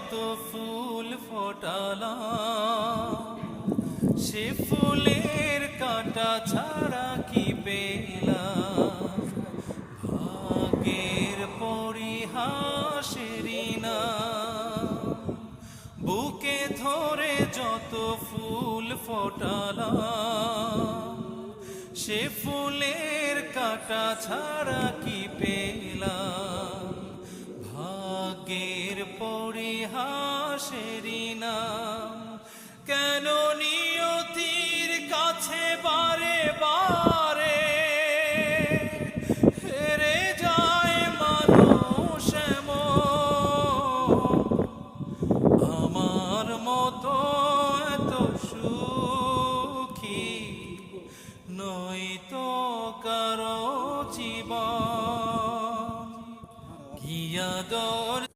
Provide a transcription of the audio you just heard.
যত ফুল ফোটালাম, সে ফুলের কাঁটা ছাড়া কি পেলাম? ভাগ্যের পরিহাসেরই নাম। বুকে ধরে যত ফুল ফোটালাম, সে ফুলের কাঁটা ছাড়া কি পেলাম? ভাগ্যের পরিহাসেরই নাম। কেন